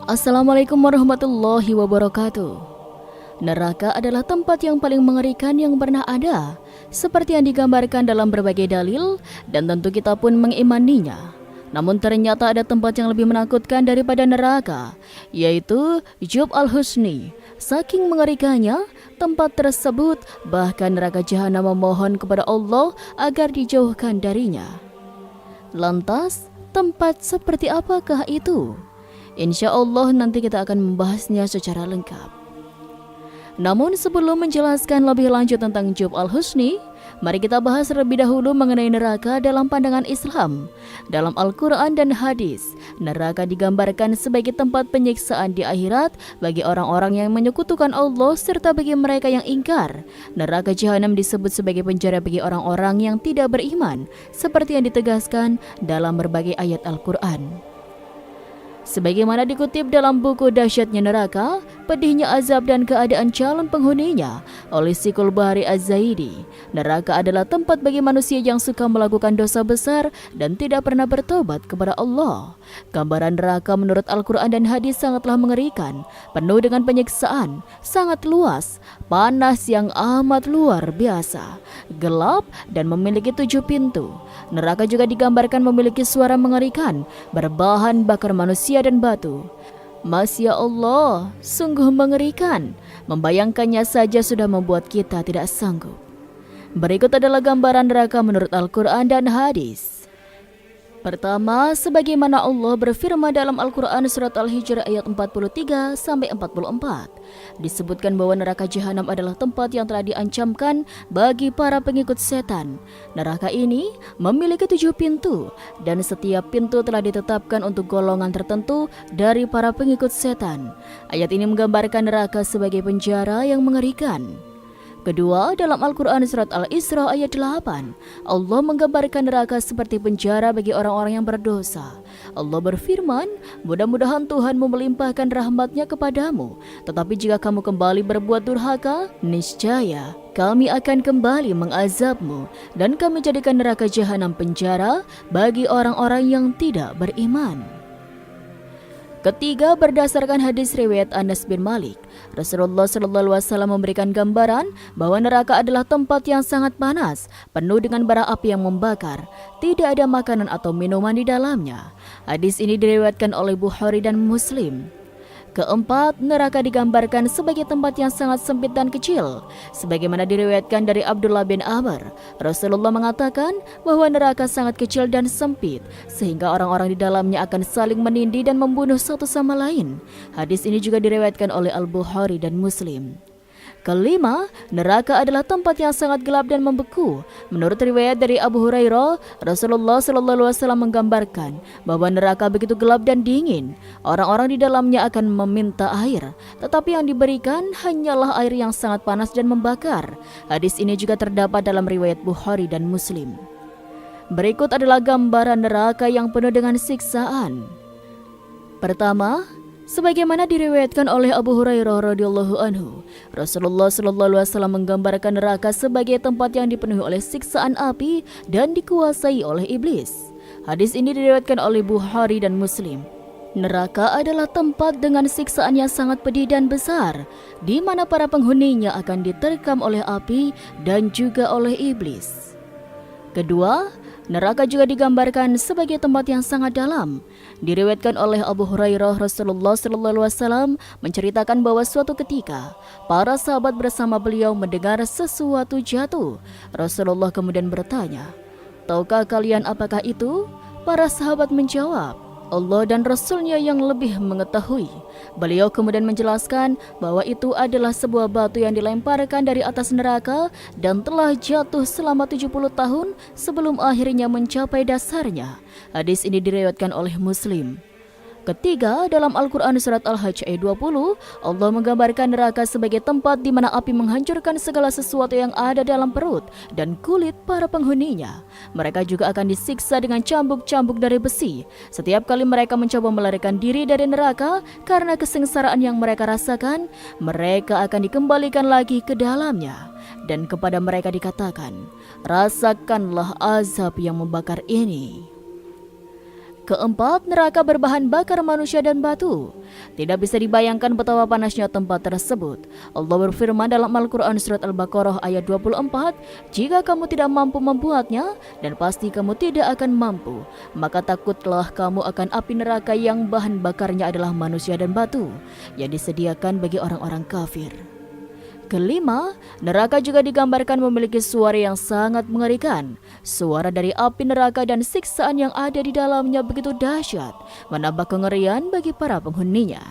Assalamualaikum warahmatullahi wabarakatuh. Neraka adalah tempat yang paling mengerikan yang pernah ada, seperti yang digambarkan dalam berbagai dalil, dan tentu kita pun mengimaninya. Namun ternyata ada tempat yang lebih menakutkan daripada neraka, yaitu Jub al-Husni. Saking mengerikannya, tempat tersebut bahkan neraka jahanam memohon kepada Allah agar dijauhkan darinya. Lantas, tempat seperti apakah itu? Insya Allah nanti kita akan membahasnya secara lengkap. Namun sebelum menjelaskan lebih lanjut tentang Jub al-Husni, mari kita bahas terlebih dahulu mengenai neraka dalam pandangan Islam. Dalam Al-Quran dan hadis, neraka digambarkan sebagai tempat penyiksaan di akhirat bagi orang-orang yang menyekutukan Allah serta bagi mereka yang ingkar. Neraka jahanam disebut sebagai penjara bagi orang-orang yang tidak beriman, seperti yang ditegaskan dalam berbagai ayat Al-Quran. Sebagaimana dikutip dalam buku Dahsyatnya Neraka, Pedihnya Azab dan Keadaan Calon Penghuninya oleh Sikul Bahri Az-Zaidi, neraka adalah tempat bagi manusia yang suka melakukan dosa besar dan tidak pernah bertobat kepada Allah. Gambaran neraka menurut Al-Quran dan hadis sangatlah mengerikan, penuh dengan penyiksaan, sangat luas, panas yang amat luar biasa, gelap dan memiliki 7 pintu. Neraka juga digambarkan memiliki suara mengerikan, berbahan bakar manusia dan batu. Masya Allah, sungguh mengerikan. Membayangkannya saja sudah membuat kita tidak sanggup. Berikut adalah gambaran neraka menurut Al-Quran dan hadis. Pertama, sebagaimana Allah berfirman dalam Al-Quran surat Al-Hijr ayat 43-44. Disebutkan bahwa neraka jahanam adalah tempat yang telah diancamkan bagi para pengikut setan. Neraka ini memiliki 7 pintu, dan setiap pintu telah ditetapkan untuk golongan tertentu dari para pengikut setan. Ayat ini menggambarkan neraka sebagai penjara yang mengerikan. Kedua, dalam Al-Quran surat Al-Isra ayat 8, Allah menggambarkan neraka seperti penjara bagi orang-orang yang berdosa. Allah berfirman, mudah-mudahan Tuhanmu melimpahkan rahmatnya kepadamu, tetapi jika kamu kembali berbuat durhaka, niscaya kami akan kembali mengazabmu, dan kami jadikan neraka jahanam penjara bagi orang-orang yang tidak beriman. Ketiga, berdasarkan hadis riwayat Anas bin Malik, Rasulullah SAW memberikan gambaran bahwa neraka adalah tempat yang sangat panas, penuh dengan bara api yang membakar. Tidak ada makanan atau minuman di dalamnya. Hadis ini diriwayatkan oleh Bukhari dan Muslim. Keempat, neraka digambarkan sebagai tempat yang sangat sempit dan kecil. Sebagaimana diriwayatkan dari Abdullah bin Amr, Rasulullah mengatakan bahwa neraka sangat kecil dan sempit, sehingga orang-orang di dalamnya akan saling menindih dan membunuh satu sama lain. Hadis ini juga diriwayatkan oleh Al-Bukhari dan Muslim. Kelima, neraka adalah tempat yang sangat gelap dan membeku. Menurut riwayat dari Abu Hurairah, Rasulullah SAW menggambarkan bahwa neraka begitu gelap dan dingin. Orang-orang di dalamnya akan meminta air, tetapi yang diberikan hanyalah air yang sangat panas dan membakar. Hadis ini juga terdapat dalam riwayat Bukhari dan Muslim. Berikut adalah gambaran neraka yang penuh dengan siksaan. Pertama, sebagaimana diriwayatkan oleh Abu Hurairah radhiyallahu anhu, Rasulullah SAW menggambarkan neraka sebagai tempat yang dipenuhi oleh siksaan api dan dikuasai oleh iblis. Hadis ini diriwayatkan oleh Bukhari dan Muslim. Neraka adalah tempat dengan siksaan yang sangat pedih dan besar, di mana para penghuninya akan diterkam oleh api dan juga oleh iblis. Kedua, neraka juga digambarkan sebagai tempat yang sangat dalam. Diriwayatkan oleh Abu Hurairah, Rasulullah SAW menceritakan bahwa suatu ketika para sahabat bersama beliau mendengar sesuatu jatuh. Rasulullah kemudian bertanya, "Tahukah kalian apakah itu?" Para sahabat menjawab, "Allah dan Rasulnya yang lebih mengetahui." Beliau kemudian menjelaskan bahwa itu adalah sebuah batu yang dilemparkan dari atas neraka dan telah jatuh selama 70 tahun sebelum akhirnya mencapai dasarnya. Hadis ini diriwayatkan oleh Muslim. Ketiga, dalam Al-Quran surat Al-Hajj ayat 20, Allah menggambarkan neraka sebagai tempat di mana api menghancurkan segala sesuatu yang ada dalam perut dan kulit para penghuninya. Mereka juga akan disiksa dengan cambuk-cambuk dari besi. Setiap kali mereka mencoba melarikan diri dari neraka karena kesengsaraan yang mereka rasakan, mereka akan dikembalikan lagi ke dalamnya. Dan kepada mereka dikatakan, "Rasakanlah azab yang membakar ini." Keempat, neraka berbahan bakar manusia dan batu. Tidak bisa dibayangkan betapa panasnya tempat tersebut. Allah berfirman dalam Al-Quran surat Al-Baqarah ayat 24, "Jika kamu tidak mampu membuatnya, dan pasti kamu tidak akan mampu, maka takutlah kamu akan api neraka yang bahan bakarnya adalah manusia dan batu, yang disediakan bagi orang-orang kafir." Kelima, neraka juga digambarkan memiliki suara yang sangat mengerikan. Suara dari api neraka dan siksaan yang ada di dalamnya begitu dahsyat, menambah kengerian bagi para penghuninya.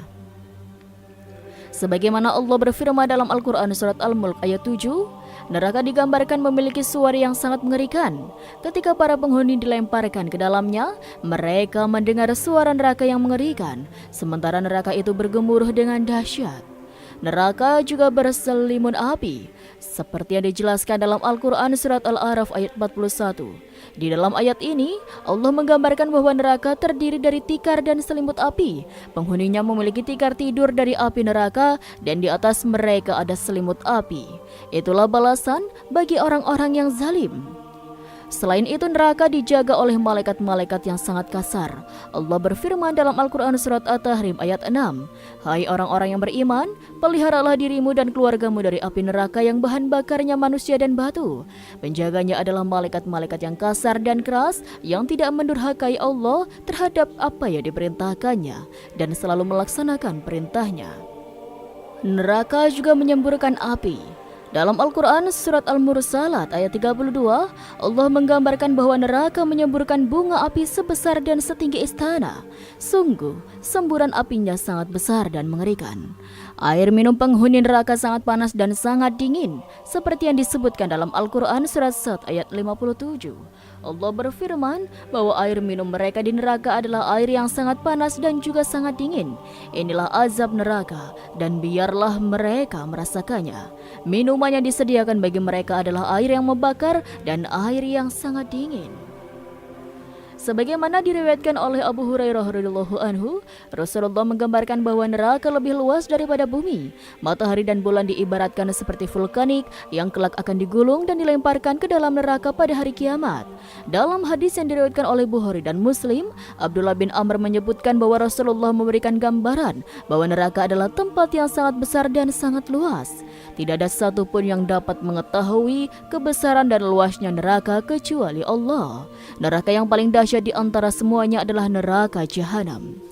Sebagaimana Allah berfirman dalam Al-Quran surat Al-Mulk ayat 7, neraka digambarkan memiliki suara yang sangat mengerikan. Ketika para penghuni dilemparkan ke dalamnya, mereka mendengar suara neraka yang mengerikan, sementara neraka itu bergemuruh dengan dahsyat. Neraka juga berselimun api, seperti yang dijelaskan dalam Al-Quran surat Al-A'raf ayat 41. Di dalam ayat ini, Allah menggambarkan bahwa neraka terdiri dari tikar dan selimut api. Penghuninya memiliki tikar tidur dari api neraka, dan di atas mereka ada selimut api. Itulah balasan bagi orang-orang yang zalim. Selain itu, neraka dijaga oleh malaikat-malaikat yang sangat kasar. Allah berfirman dalam Al-Quran surat At-Tahrim ayat 6, "Hai orang-orang yang beriman, peliharalah dirimu dan keluargamu dari api neraka yang bahan bakarnya manusia dan batu. Penjaganya adalah malaikat-malaikat yang kasar dan keras, yang tidak mendurhakai Allah terhadap apa yang diperintahkannya, dan selalu melaksanakan perintahnya." Neraka juga menyemburkan api. Dalam Al-Quran surat Al-Mursalat ayat 32, Allah menggambarkan bahwa neraka menyemburkan bunga api sebesar dan setinggi istana. Sungguh, semburan apinya sangat besar dan mengerikan. Air minum penghuni neraka sangat panas dan sangat dingin, seperti yang disebutkan dalam Al-Quran surat Sad ayat 57. Allah berfirman bahwa air minum mereka di neraka adalah air yang sangat panas dan juga sangat dingin. Inilah azab neraka, dan biarlah mereka merasakannya. Minuman yang disediakan bagi mereka adalah air yang membakar dan air yang sangat dingin. Sebagaimana diriwayatkan oleh Abu Hurairah radhiyallahu anhu, Rasulullah menggambarkan bahwa neraka lebih luas daripada bumi. Matahari dan bulan diibaratkan seperti vulkanik yang kelak akan digulung dan dilemparkan ke dalam neraka pada hari kiamat. Dalam hadis yang diriwayatkan oleh Bukhari dan Muslim, Abdullah bin Amr menyebutkan bahwa Rasulullah memberikan gambaran bahwa neraka adalah tempat yang sangat besar dan sangat luas. Tidak ada satupun yang dapat mengetahui kebesaran dan luasnya neraka kecuali Allah. Neraka yang paling dahsyat di antara semuanya adalah neraka Jahanam.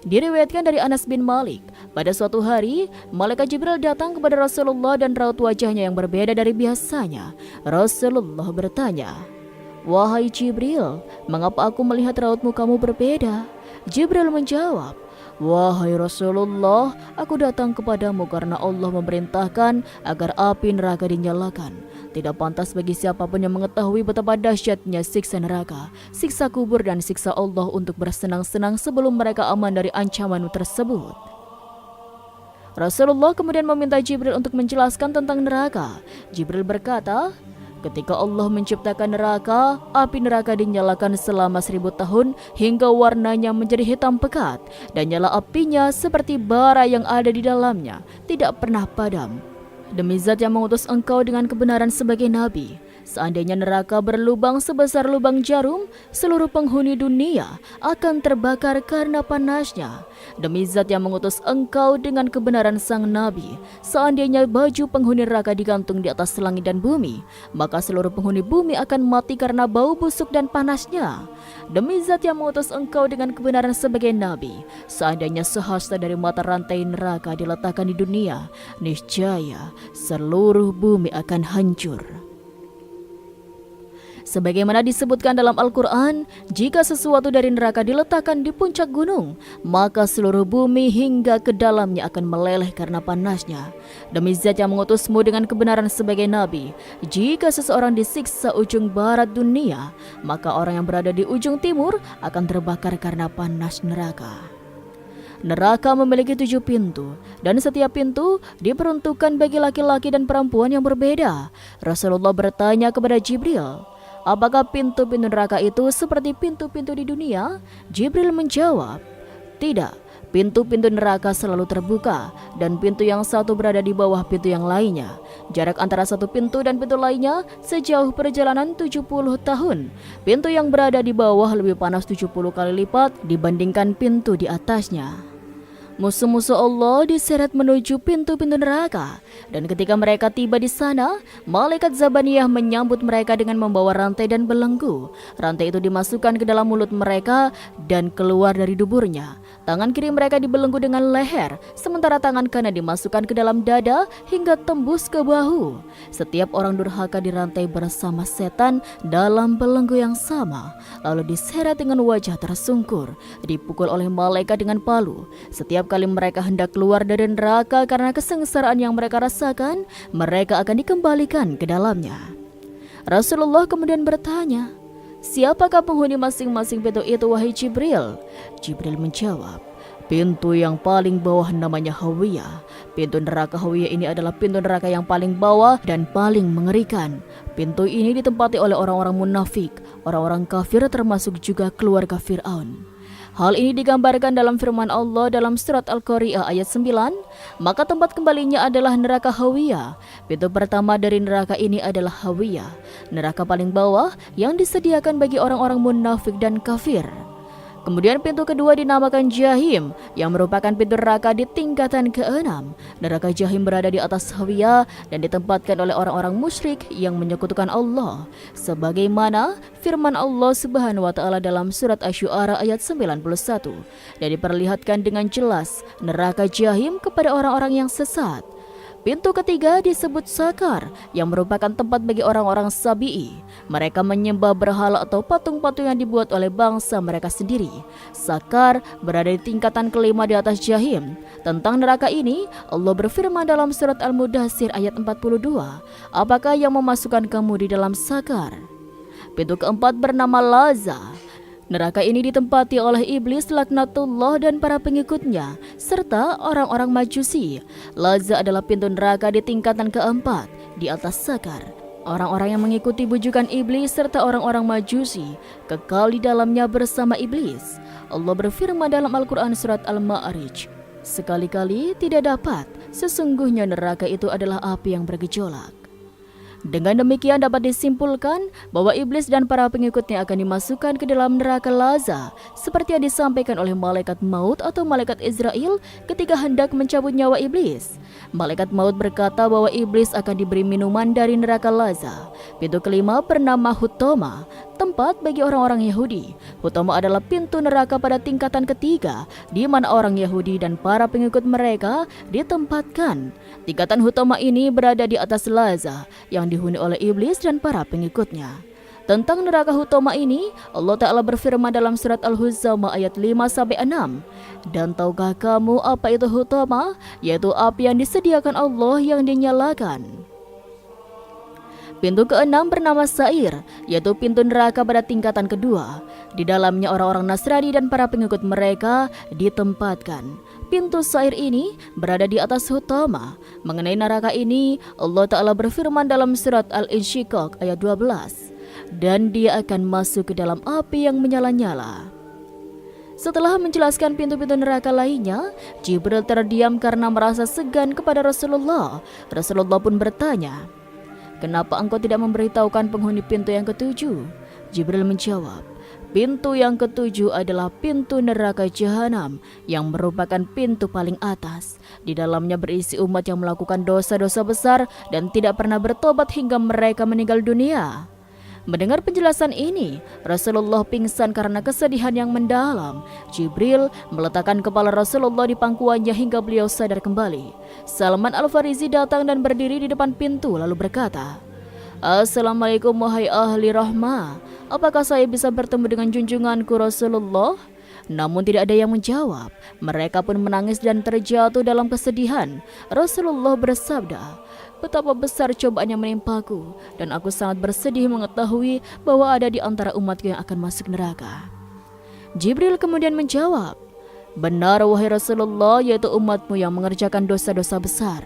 Diriwayatkan dari Anas bin Malik, pada suatu hari, malaikat Jibril datang kepada Rasulullah dan raut wajahnya yang berbeda dari biasanya. Rasulullah bertanya, "Wahai Jibril, mengapa aku melihat raut mukamu berbeda?" Jibril menjawab, "Wahai Rasulullah, aku datang kepadamu karena Allah memerintahkan agar api neraka dinyalakan. Tidak pantas bagi siapapun yang mengetahui betapa dahsyatnya siksa neraka, siksa kubur dan siksa Allah untuk bersenang-senang sebelum mereka aman dari ancaman tersebut." Rasulullah kemudian meminta Jibril untuk menjelaskan tentang neraka. Jibril berkata, "Ketika Allah menciptakan neraka, api neraka dinyalakan selama 1000 tahun hingga warnanya menjadi hitam pekat, dan nyala apinya seperti bara yang ada di dalamnya, tidak pernah padam. Demi Zat yang mengutus engkau dengan kebenaran sebagai nabi, seandainya neraka berlubang sebesar lubang jarum, seluruh penghuni dunia akan terbakar karena panasnya. Demi Zat yang mengutus engkau dengan kebenaran sang nabi, seandainya baju penghuni neraka digantung di atas langit dan bumi, maka seluruh penghuni bumi akan mati karena bau busuk dan panasnya. Demi Zat yang mengutus engkau dengan kebenaran sebagai nabi, seandainya sehasta dari mata rantai neraka diletakkan di dunia, niscaya seluruh bumi akan hancur." Sebagaimana disebutkan dalam Al-Quran, jika sesuatu dari neraka diletakkan di puncak gunung, maka seluruh bumi hingga ke dalamnya akan meleleh karena panasnya. Demi Zat yang mengutusmu dengan kebenaran sebagai nabi, jika seseorang disiksa ujung barat dunia, maka orang yang berada di ujung timur akan terbakar karena panas neraka. Neraka memiliki 7 pintu, dan setiap pintu diperuntukkan bagi laki-laki dan perempuan yang berbeda. Rasulullah bertanya kepada Jibril, "Apakah pintu-pintu neraka itu seperti pintu-pintu di dunia?" Jibril menjawab, "Tidak, Pintu-pintu neraka selalu terbuka dan pintu yang satu berada di bawah pintu yang lainnya. Jarak antara satu pintu dan pintu lainnya sejauh perjalanan 70 tahun. Pintu yang berada di bawah lebih panas 70 kali lipat dibandingkan pintu di atasnya. Musuh-musuh Allah diseret menuju pintu-pintu neraka, dan ketika mereka tiba di sana, malaikat Zabaniyah menyambut mereka dengan membawa rantai dan belenggu. Rantai itu dimasukkan ke dalam mulut mereka dan keluar dari duburnya. Tangan kiri mereka dibelenggu dengan leher, sementara tangan kanan dimasukkan ke dalam dada hingga tembus ke bahu. Setiap orang durhaka dirantai bersama setan dalam belenggu yang sama, lalu diseret dengan wajah tersungkur, dipukul oleh malaikat dengan palu. Setiap kali mereka hendak keluar dari neraka karena kesengsaraan yang mereka rasakan, mereka akan dikembalikan ke dalamnya. Rasulullah kemudian bertanya, "Siapakah penghuni masing-masing pintu itu, wahai Jibril?" Jibril menjawab, "Pintu yang paling bawah namanya Hawiyah. Pintu neraka Hawiyah ini adalah pintu neraka yang paling bawah dan paling mengerikan. Pintu ini ditempati oleh orang-orang munafik, orang-orang kafir termasuk juga keluarga Fir'aun." Hal ini digambarkan dalam firman Allah dalam surat Al-Qari'ah ayat 9, "Maka tempat kembalinya adalah neraka Hawiyah. Pintu pertama dari neraka ini adalah Hawiyah, neraka paling bawah yang disediakan bagi orang-orang munafik dan kafir." Kemudian pintu kedua dinamakan Jahim, yang merupakan pintu neraka di tingkatan ke-6. Neraka Jahim berada di atas Hawiyah dan ditempatkan oleh orang-orang musyrik yang menyekutukan Allah, sebagaimana firman Allah Subhanahu wa taala dalam surat Asy-Syu'ara ayat 91, dan diperlihatkan dengan jelas neraka Jahim kepada orang-orang yang sesat. Pintu ketiga disebut Sakar, yang merupakan tempat bagi orang-orang Sabi'i. Mereka menyembah berhala atau patung-patung yang dibuat oleh bangsa mereka sendiri. Sakar berada di tingkatan kelima di atas Jahim. Tentang neraka ini, Allah berfirman dalam surat Al-Mudaththir ayat 42, "Apakah yang memasukkan kamu di dalam Sakar?" Pintu keempat bernama Laza. Neraka ini ditempati oleh iblis laknatullah dan para pengikutnya, serta orang-orang Majusi. Laza adalah pintu neraka di tingkatan keempat, di atas Sakar. Orang-orang yang mengikuti bujukan iblis serta orang-orang Majusi kekal di dalamnya bersama iblis. Allah berfirman dalam Al-Quran surat Al-Ma'arij, "Sekali-kali tidak dapat, sesungguhnya neraka itu adalah api yang bergejolak." Dengan demikian dapat disimpulkan bahwa iblis dan para pengikutnya akan dimasukkan ke dalam neraka Laza, seperti yang disampaikan oleh malaikat maut atau malaikat Israel ketika hendak mencabut nyawa iblis. Malaikat maut berkata bahwa iblis akan diberi minuman dari neraka Laza. Pintu kelima bernama Hutoma, tempat bagi orang-orang Yahudi. Hutoma adalah pintu neraka pada tingkatan ketiga, di mana orang Yahudi dan para pengikut mereka ditempatkan. Tingkatan Hutoma ini berada di atas Laza, yang dihuni oleh iblis dan para pengikutnya. Tentang neraka Hutoma ini, Allah Ta'ala berfirman dalam surat Al-Huzzamah ayat 5-6, "Dan tahukah kamu apa itu Hutoma? Yaitu api yang disediakan Allah yang dinyalakan." Pintu keenam bernama Sa'ir, yaitu pintu neraka pada tingkatan kedua. Di dalamnya orang-orang Nasrani dan para pengikut mereka ditempatkan. Pintu Sa'ir ini berada di atas Hutama. Mengenai neraka ini, Allah Ta'ala berfirman dalam surat Al-Insyiqaq ayat 12, "Dan dia akan masuk ke dalam api yang menyala-nyala." Setelah menjelaskan pintu-pintu neraka lainnya, Jibril terdiam karena merasa segan kepada Rasulullah. Rasulullah pun bertanya, "Kenapa engkau tidak memberitahukan penghuni pintu yang ketujuh?" Jibril menjawab, "Pintu yang ketujuh adalah pintu neraka Jahanam, yang merupakan pintu paling atas. Di dalamnya berisi umat yang melakukan dosa-dosa besar dan tidak pernah bertobat hingga mereka meninggal dunia." Mendengar penjelasan ini, Rasulullah pingsan karena kesedihan yang mendalam. Jibril meletakkan kepala Rasulullah di pangkuannya hingga beliau sadar kembali. Salman Al-Farisi datang dan berdiri di depan pintu lalu berkata, "Assalamualaikum wahai ahli rahmah. Apakah saya bisa bertemu dengan junjunganku Rasulullah?" Namun tidak ada yang menjawab. Mereka pun menangis dan terjatuh dalam kesedihan. Rasulullah bersabda, "Betapa besar cobaan yang menimpaku, dan aku sangat bersedih mengetahui bahwa ada di antara umatku yang akan masuk neraka." Jibril kemudian menjawab, "Benar wahai Rasulullah, yaitu umatmu yang mengerjakan dosa-dosa besar."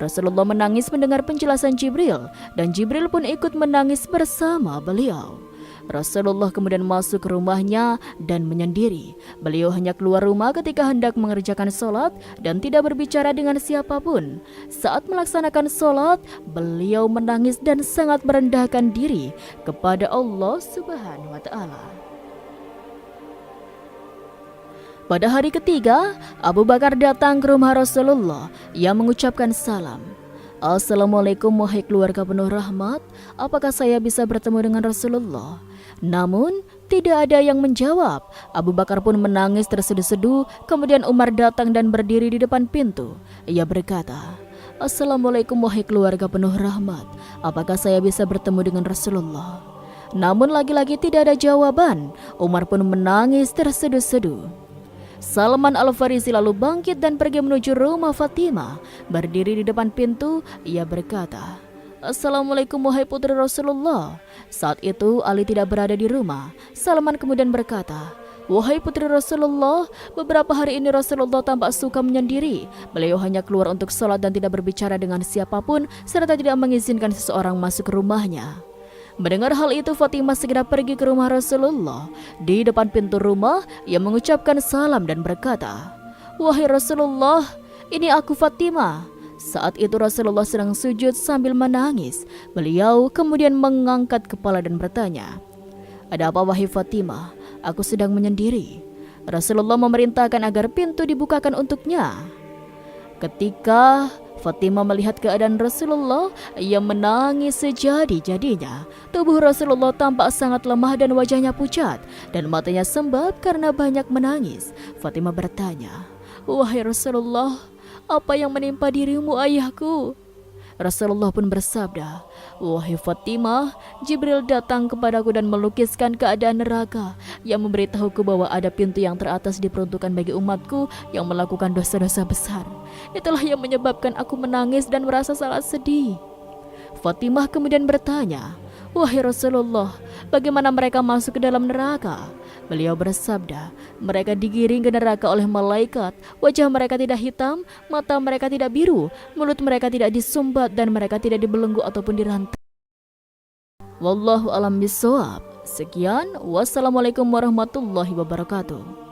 Rasulullah menangis mendengar penjelasan Jibril, dan Jibril pun ikut menangis bersama beliau. Rasulullah kemudian masuk ke rumahnya dan menyendiri. Beliau hanya keluar rumah ketika hendak mengerjakan sholat dan tidak berbicara dengan siapapun. Saat melaksanakan sholat, beliau menangis dan sangat merendahkan diri kepada Allah Subhanahu wa Ta'ala. Pada hari ketiga, Abu Bakar datang ke rumah Rasulullah. Ia mengucapkan salam. Assalamualaikum wahai keluarga penuh rahmat, apakah saya bisa bertemu dengan Rasulullah? Namun, tidak ada yang menjawab. Abu Bakar pun menangis terseduh-seduh, kemudian Umar datang dan berdiri di depan pintu. Ia berkata, Assalamualaikum wahai keluarga penuh rahmat, apakah saya bisa bertemu dengan Rasulullah? Namun lagi-lagi tidak ada jawaban. Umar pun menangis terseduh-seduh. Salman Al-Farisi lalu bangkit dan pergi menuju rumah Fatimah. Berdiri di depan pintu, ia berkata, Assalamualaikum wahai putri Rasulullah. Saat itu Ali tidak berada di rumah. Salman kemudian berkata, Wahai putri Rasulullah, beberapa hari ini Rasulullah tampak suka menyendiri. Beliau hanya keluar untuk sholat dan tidak berbicara dengan siapapun, serta tidak mengizinkan seseorang masuk ke rumahnya. Mendengar hal itu, Fatimah segera pergi ke rumah Rasulullah. Di depan pintu rumah, ia mengucapkan salam dan berkata, Wahai Rasulullah, ini aku Fatimah. Saat itu Rasulullah sedang sujud sambil menangis. Beliau kemudian mengangkat kepala dan bertanya, Ada apa wahai Fatimah? Aku sedang menyendiri. Rasulullah memerintahkan agar pintu dibukakan untuknya. Ketika Fatimah melihat keadaan Rasulullah, ia menangis sejadi-jadinya. Tubuh Rasulullah tampak sangat lemah dan wajahnya pucat, dan matanya sembab karena banyak menangis. Fatimah bertanya, Wahai Rasulullah, apa yang menimpa dirimu ayahku? Rasulullah pun bersabda, Wahai Fatimah, Jibril datang kepadaku dan melukiskan keadaan neraka yang memberitahuku bahwa ada pintu yang teratas diperuntukkan bagi umatku yang melakukan dosa-dosa besar. Itulah yang menyebabkan aku menangis dan merasa sangat sedih. Fatimah kemudian bertanya, Wahai Rasulullah, bagaimana mereka masuk ke dalam neraka? Beliau bersabda, mereka digiring ke neraka oleh malaikat. Wajah mereka tidak hitam, mata mereka tidak biru, mulut mereka tidak disumbat, dan mereka tidak dibelenggu ataupun dirantai. Wallahu a'lam bishawab. Sekian, wassalamualaikum warahmatullahi wabarakatuh.